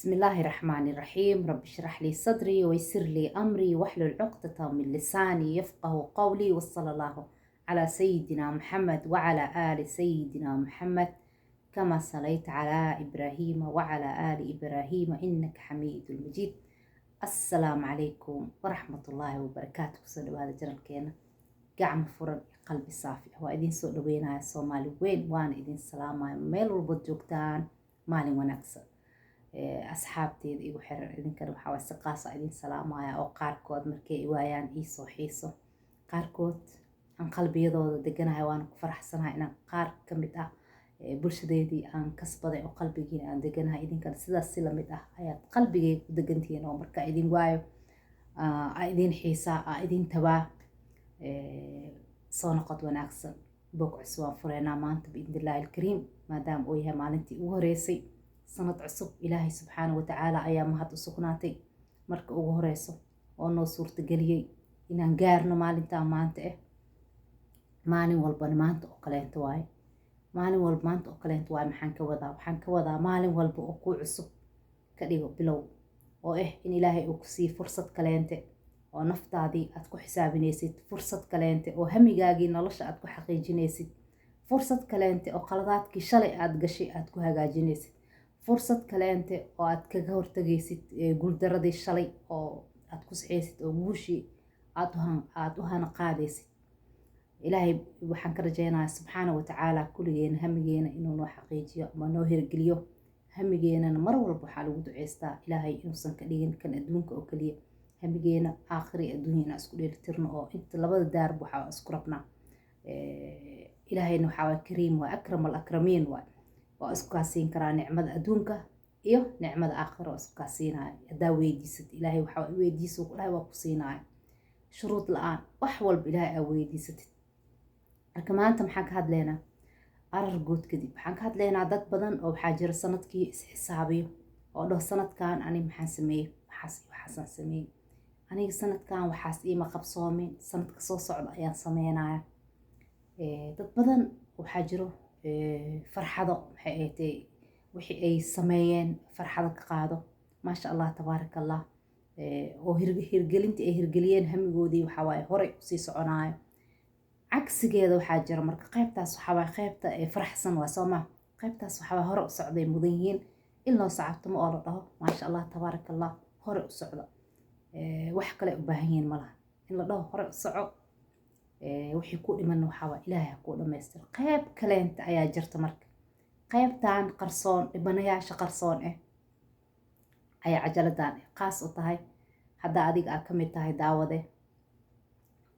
بسم الله الرحمن الرحيم. رب اشرح لي صدري ويسر لي أمري واحلل عقدة من لساني يفقه قولي، وصلى الله على سيدنا محمد وعلى آل سيدنا محمد كما صليت على إبراهيم وعلى آل إبراهيم إنك حميد مجيد. السلام عليكم ورحمة الله وبركاته. سو هذا جرالكينا gacmo furan iyo qalbi saafi ah waa idin soo dhaweynaya Soomaali weyn, waana idin salaamaya meel walba joogtaan. maalin wanaagsan asxaabteeda igu xiran idinkana waxaa waay si qaas ah idin salaamaya, oo qaarkood markay i waayaan ii soo xiiso, qaarkood aan qalbiyadooda deganahay. waana ku faraxsanahay inaan qaar ka mid ah bulshadeedii aan kasbaday oo qalbigiina aan deganahay. idinkana sidaas si lamid ah ayaad qalbigeyga ku degantihiin, oo marka idin waayo aa idin xiisaa, aa idin tabaa. soo noqod wanaagsan. bog cusub waan fureynaa maanta biidnillaahi alkariim, maadaama uu yahay maalintii ugu horeysay sanad cusub. ilaahay subxaana watacaala ayaa mahad u sugnaatay marka ugu horeyso oo noo suurtageliyey inaan gaarno maalintaa maanta ah. maalin walbana maanta oo kaleento waaye, maalin walba maanta oo kaleento waaye. waxaan ka wadaa maalin walba oo kuu cusub ka dhigo bilow, oo in ilaahay uu ku siiyo fursad kaleente oo naftaadii aad ku xisaabinaysid, fursad kaleente oo hamigaagii nolosha aad ku xaqiijinaysid, fursad kaleente oo qaladaadkii shalay aad gashay aad ku hagaajinaysid, fursad kaleente oo aad kaga hortagaysid guuldaradii shalay oo aad ku sixaysid, oo guushii aad u hana qaadaysid. ilaahay waxaan ka rajaynayaa subxaana watacaala kulligeena hamigeena inuu noo xaqiijiyo ama noo hirgeliyo. hamigeenana mar walba waxaa lagu duceystaa ilaahay inuusan ka dhigin kan adduunka oo keliya. hamigeena aakhiri adduunya inaan isku dheelitirno, oo inta labada daarba waxaa isku rabnaa. ilaahayna waxaa waa kariim, waa akram alakramiin, waa isku kaasiin karaa nicmada adduunka iyo nicmada aakhira, waa isku kaasiinaya haddaa weydiisad. ilaahay waxaa weydiiso ilaahay waa ku siinaya shuruud la-aan, wax walba ilaahay aa weydiisatid. marka maanta maxaan ka hadlaynaa? arar guud kadib waxaan ka hadlaynaa dad badan oo waxaa jira sanadkii isxisaabiyo oo dhaho sanadkan ani maxaan sameeyey, waxaasaan sameeyey, aniga sanadkan waxaas iima qabsoomin, sanadka soo socda ayaan sameynaya. dad badan waxaa jiro farxado maxay ahaatee wixii ay sameeyeen farxado ka qaado, maasha allah tabaaraka allah. oo hirgelintii ay hirgeliyeen hamigoodii waxaa waaye horey usii soconaayo. cagsigeeda waxaa jira marka qaybtaas waxaa waaye qaybta faraxsan waa soo maa, qaybtaas waxaa waaye hore u socday mudan yihiin in loo sacabtamo oo la dhaho maasha allah tabaaraka allah hore u socdo. wax kale u baahan yihiin malaha in la dhaho hore u soco. wixii ku dhiman waxaa waaye ilaahay kuu dhamaystiro. qayb kaleenta ayaa jirta marka, qaybtan qarsoon, dhibanayaasha qarsoon ayaa cajaladan qaas u tahay. hadda adiga aad ka mid tahay daawade,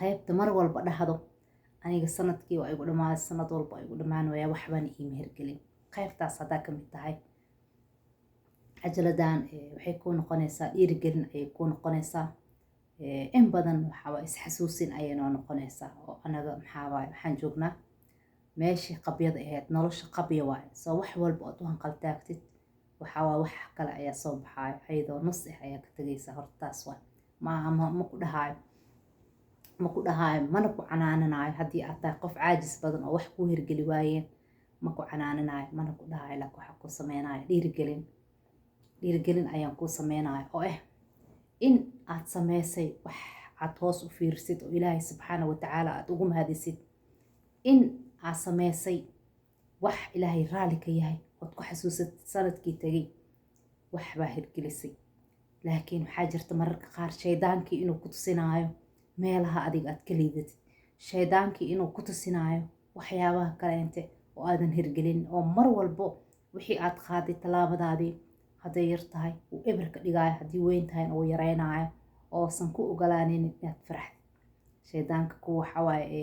qaybta mar walba dhahdo aniga sanadkii waa igu dhamaaday, sanad walba igu dhamaanaya, waxbana iima hirgelin. qaybtaas haddaa ka mid tahay, cajaladan waxay kuu noqonaysaa dhiirigelin, ayay kuu noqonaysaa. in badan waxaa waa isxasuusin ayay noo noqonaysaa. oo anaga waxaan joognaa meeshii qabyada ahayd. nolosha qabya waaye, soo wax walba ood u hanqaltaagtid waxaa waa wax kale ayaa soo baxaayo, ayadoo nus ayaa ka tegaysaa. horta taas waa ma ku dhahaayo mana ku canaananayo. haddii aad tahay qof caajis badan oo wax kuu hirgeli waayeen, ma ku canaananayo, mana ku dhahaayo. laakiin waxaa kuu sameynayo dhiirigelin ayaan kuu sameynayo, oo in aad sameysay wax aad hoos u fiirsid oo ilaahay subxaana watacaala aad ugu mahadisid. in aad sameysay wax ilaahay raali ka yahay ood ku xasuusatid sanadkii tegay waxbaa hirgelisay. laakiin waxaa jirta mararka qaar shaydaankii inuu ku tusinaayo meelaha adiga aad ka liidatid, shaydaankii inuu ku tusinaayo waxyaabaha kaleente oo aadan hirgelin, oo mar walbo wixii aad qaaday tallaabadaadii hadday yar tahay uu eber ka dhigaayo, haddii weyn tahayna uu yareynayo, oosan ku ogolaanin inaad faraxdid. shaydaanka ku waxaa waaye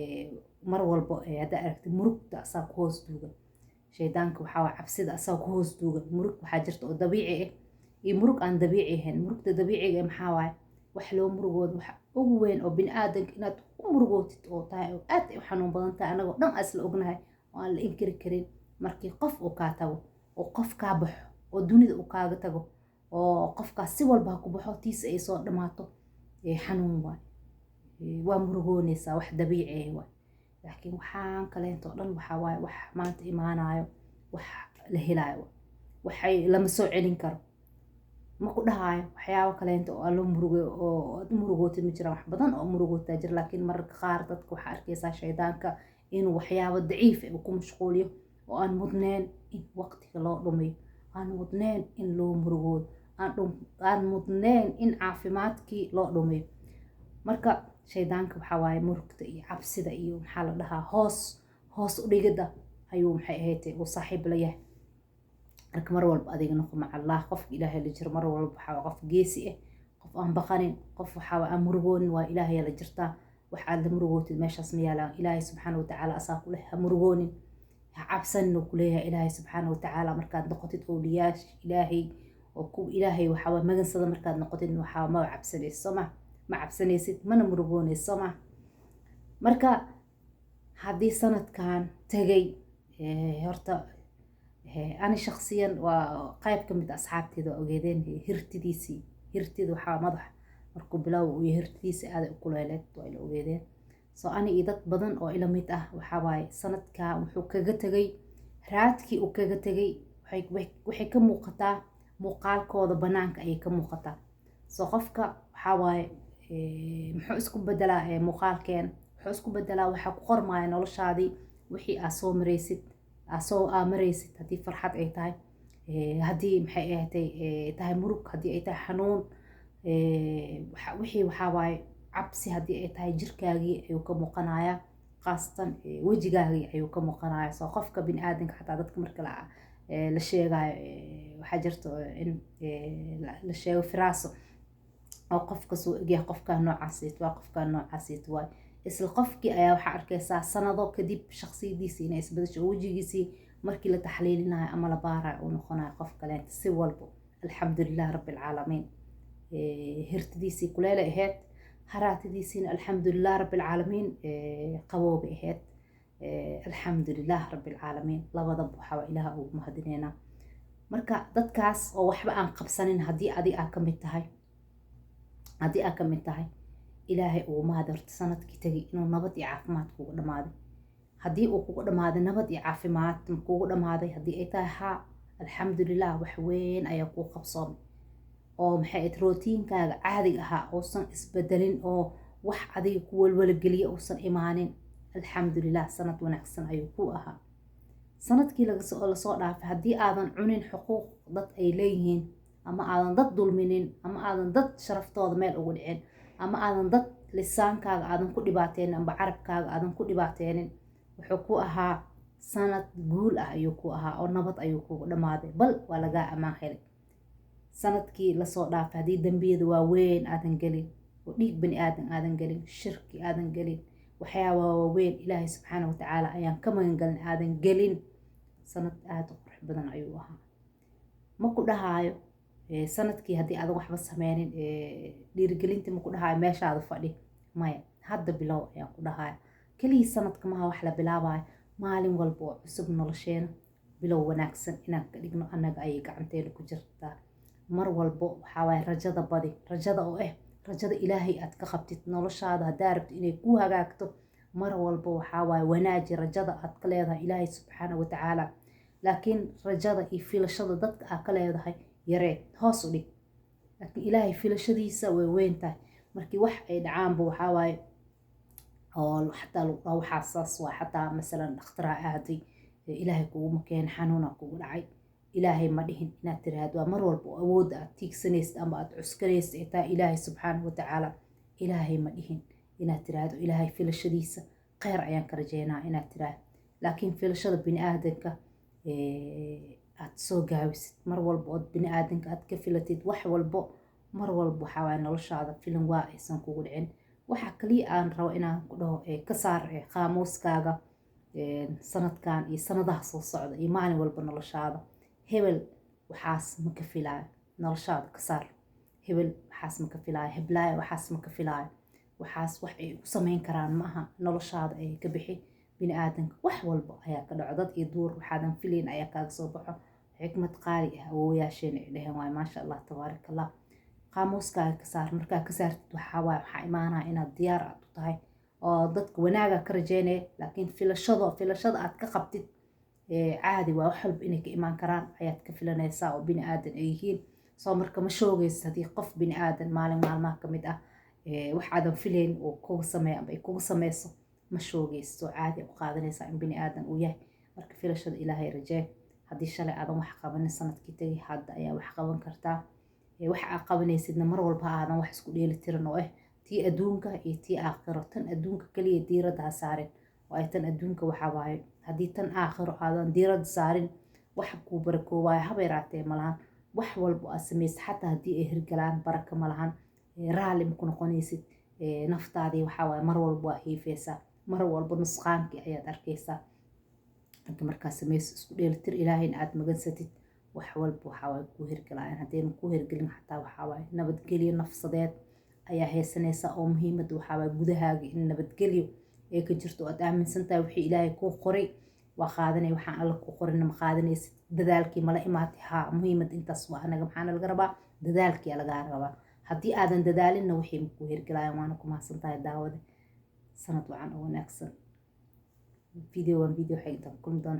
mar walbo haddaa aragtid murugta asaa ku hoos duugan. shaydaanka waxaa waaye cabsida asaa ku hoos duugan. murug waxaa jirta oo dabiici iyo murug aan dabiici ahayn. murugta dabiiciga maxaa waaye wax loo murugoodo, waxa ugu weyn oo biniaadanka inaad ku murugootid oo tahay oo aad u xanuun badan tahay. anagoo dhan aan isla ognahay oo aan la inkiri karin markii qof uu kaa tago, oo qof kaa baxo, oo dunida uu kaaga tago, oo qofkaas si walba ha ku baxo tiisa ay soo dhammaato. xanuun waaye, waa murugoonaysaa, wax dabiici waaye. laakiin waxaan kaleento dhan waxaa waaye wax maanta imaanayo, wax la helaayo, waxay lama soo celin karo. ma ku dhahayo waxyaabo kaleento oo allo murugo oo aad murugootid ma jiraan wax badan oo murugootaa jira laakiin mararka qaar dadka waxaa arkaysaa shaydaanka inuu waxyaabo daciif uu ku mashquuliyo oo aan mudneen in waqtiga loo dhumiyo aan mudneen in loo murugoodo aan mudneen in caafimaadkii loo dhumiyo marka shaydaanka waxaa waaye murugta iyo cabsida iyo maxaa la dhahaa hoos u dhigida ayuu maxay ahayd uu saaxiib la yahay marka mar walba adiga noqo maca allah qofka ilaahay la jiro mar walba waxaa qof geesi ah qof aan baqanin qof waxaa aan murugoonin waa ilaahay la jirtaa wax aad la murugootid meeshaas ma yaalaan ilaahay subxaana watacaala asaa ku leh ha murugoonin ha cabsanin oo kuleeyahay ilaahay subxaana watacaala markaad noqotid owliyaash ilaahay oo ku ilaahay waxaa magansada markaad noqotid waxaa ma cabsanaysid soo ma cabsanaysid mana murugoonaysid soo marka haddii sanadkan tagay horta ani shakhsiyan waa qayb ka mid asxaabteeda ogeedeen hirtida waxaa madax markuu bilaawo uu hirtidiisa aaday u kuleeleed waa ila ogeedeen soo ani iyo dad badan oo ila mid ah waxaa waaye sanadkan wuxuu kaga tegay raadkii uu kaga tegay waxay ka muuqataa muuqaalkooda banaanka ayay ka muuqataa soo qofka waxaa waaye muxuu isku bedelaa muuqaalkeen wuxuu isku bedelaa waxaa ku qormaya noloshaadii wixii aad soo maraysid maraysid haddii farxad ay tahay haddii maxay tahay murug haddii ay tahay xanuun wixii waxaa waaye cabsi haddii ay tahay jirkaagii ayuu ka muuqanayaa qaasatan wejigaagii ayuu ka muuqanayaa soo qofka bini aadanka xataa dadka marka la sheegayo waxaa jirta in la sheego firaaso oo qofka soo egyahay qofkaan noocaasiit waay isla qofkii ayaa waxaa arkaysaa sanado kadib shakhsiyadiisii inay isbadasho oo wejigiisii markii la taxliilinayo ama la baarayo uu noqonayo qof kaleenta si walbo alxamdulilah rabbi alcaalamiin hirtidiisii kuleele ahayd haraatadiisiina alxamdulilah rabbi alcaalamiin qabooba ahayd alxamdulilah rabbi alcaalamiin labadaba waxaa ilaah ugu mahadineynaa marka dadkaas oo waxba aan qabsanin haddii aa ka mid tahay ilaahay ugu mahad horta sanadkii tagay inuu nabad iyo caafimaad kugu dhamaaday haddii uu kugu dhamaaday nabad iyo caafimaad kugu dhamaaday haddii ay tahay haa alxamdulilah wax weyn ayaa kuu qabsoomay oo maxay ahayd rootiinkaaga caadiga ahaa uusan isbedelin oo wax adiga ku walwalageliya uusan imaanin alxamdulilah sanad wanaagsan ayuu ku ahaa sanadkii lasoo dhaafay haddii aadan cunin xuquuq dad ay leeyihiin ama aadan dad dulminin ama aadan dad sharaftooda meel ugu dhicin ama aadan dad lisaankaaga aadan ku dhibaateenin amba carabkaaga aadan ku dhibaateenin wuxuu ku ahaa sanad guul ah ayuu ku ahaa oo nabad ayuu kugu dhamaaday bal waa lagaa ammaan helay sanadkii lasoo dhaafay haddii dambiyada waaweyn aadan gelin oo dhiig bani aadan gelin shirki aadan gelin waxyaaba waaweyn ilaahay subxaana watacaala ayaan ka magangalin aadan gelin sanad aada u qurux badan ayuu ahaa ma ku dhahaayo sanadkii haddii aadan waxba sameynin dhiirigelintii ma ku dhahaayo meeshaada fadhi maya hadda bilow ayaan ku dhahaya keligii sanadka maha wax la bilaabayo maalin walba oo cusub nolosheena bilow wanaagsan inaan ka dhigno annaga ayay gacanteena ku jirtaa mar walbo waxaa waaye rajada badi rajada oo rajada ilaahay aad ka qabtid noloshaada haddaa rabto inay ku hagaagto mar walbo waxaa waaye wanaaji rajada aad ka leedahay ilaahay subxaana watacaala laakiin rajada iyo filashada dadka aad ka leedahay yareed hoos u dhig laakiin ilaahay filashadiisa way weyn tahay markii wax ay dhacaanba waxaa waaye oo xataa waxaa saas waa xataa masalan dhakhtaraa aaday ilaahay kuguma keena xanuuna kugu dhacay ilaahay ma dhihin inaad tiraahdo waa mar walba oo awoodda aad tiigsanaysid ama aad cuskanaysid ee taa ilaahay subxaana watacaala ilaahay ma dhihin inaad tiraahdo ilaahay filashadiisa kheyr ayaan ka rajeynaa inaad tiraahdo laakiin filashada bini aadanka aad soo gaabisid mar walba ood bini aadanka aad ka filatid wax walbo mar walba waxaa waaye noloshaada filan waa aysan kugu dhicin waxa kaliya aan rabo inaan ku dhaho ka saar qaamuuskaaga sanadkan iyo sanadaha soo socda iyo maalin walba noloshaada hebel waxaas ma ka filaayo noloshaada ka saar hebel waxaas ma ka filaayo heblaayo waxaas ma ka filaayo waxaas wax ay u samayn karaan ma aha noloshaada ay ka bixi bini aadanka wax walba ayaa ka dhaco dad iyo duur waxaadan filayn ayaa kaaga soo baxo xikmad qaali ah awoowayaasheena ay dhaheen waaye maasha allah tabaaraka allah qaamuuskaaga ka saar markaa ka saartid waxaa imaanaya inaad diyaar aad u tahay oo dadka wanaaga ka rajeynaya laakiin filashada aad ka qabtid caadi waa wax walba inay ka imaan karaan ayaad ka filanaysaa oo bini aadan ay yihiin soo marka ma shoogaysid haddii qof bini aadan maalin maalmaha ka mid ah wax aadan filayn oo kugu sameeya amba ay kugu sameyso ma shoogaysid oo caadi u qaadanaysaa in bini aadan uu yahay marka filashada ilaahay rajee haddii shalay aadan wax qabanin sanadkii tegay hadda ayaa wax qaban kartaa wax aad qabanaysidna mar walba aadan wax isku dheeli tiran oo tii adduunka iyo tii aakhiro tan adduunka kaliya diiradda ha saarin waayo tan adduunka waxaa waaye haddii tan aakhiro aadan diiradda saarin waxa kuu barakoowaaya haba yaraatee malahan wax walba aad samaysid xataa haddii ay hirgalaan baraka malahan raalli ma ku noqonaysid naftaadii waxaa waaye mar walba waa hiifaysaa mar walba nusqaankii ayaad arkaysaa markaa samayso isku dheelitir ilaahayna aad magansatid wax walba waxaa waaye kuu hirgalayaan haddayna kuu hirgelin xataa waxaa waaye nabadgelyo nafsadeed ayaa haysanaysaa oo muhiimadda waxaa waaye gudahaaga in nabadgelyo ee ka jirto oo aad aaminsan tahay wixii ilaahay kuu qoray waa qaadanay waxaan alla kuu qorina ma qaadanaysid dadaalkii mala imaatay haa muhiimad intaas waa anaga maxaana laga rabaa dadaalkii lagaa rabaa haddii aadan dadaalinna wixii makuu hirgalayaan waana ku mahadsan tahay daawada sanad wacan oo wanaagsan videogan video waxay intaan kulmi doona